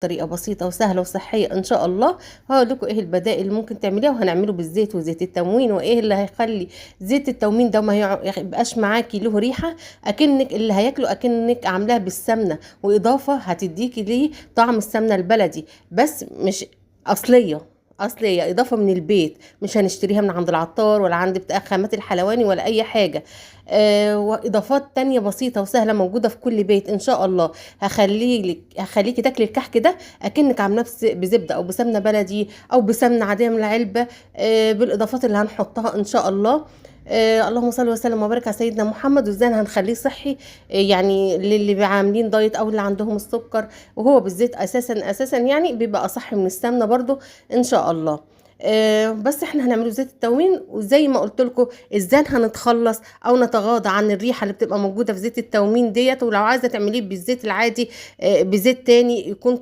طريقة بسيطة وسهلة وصحية إن شاء الله. هاقول لكم إيه البدائل اللي ممكن تعمليها، وهنعمله بالزيت وزيت التموين، وإيه اللي هيخلّي زيت التموين ده ما يبقاش معاكِ له ريحة، أكنِّك اللي هياكله أكنِّك عاملاه بالسمنة، وإضافة هتدّيكِ ليه طعم السمنة البلدي، بس مش أصلية، أصلية إضافة من البيت، مش هنشتريها من عند العطار ولا عند بتاع خامات الحلواني ولا أي حاجة. وإضافات تانية بسيطة وسهلة موجودة في كل بيت إن شاء الله، هاخلّيكِ تاكلي الكحك ده أكنِّك عاملاه بزبدة أو بسمنة بلدي أو بسمنة عادية من العلبة، بالإضافات اللي هنحطها إن شاء الله. اللهم صل وسلم وبارك على سيدنا محمد. وإزاي هنخلّيه صحّي، يعني للي عاملين دايت أو اللي عندهم السكر، وهو بالزيت أساسًا يعني بيبقى أصح من السمنة برضه إن شاء الله. بس إحنا هنعمله زيت التموين، وزي ما قُلت لكم إزاي هنتخلّص أو نتغاضى عن الريحة اللي بتبقى موجودة في زيت التومين ديّة. ولو عايزة تعمليه بالزيت العادي، بزيت تاني يكون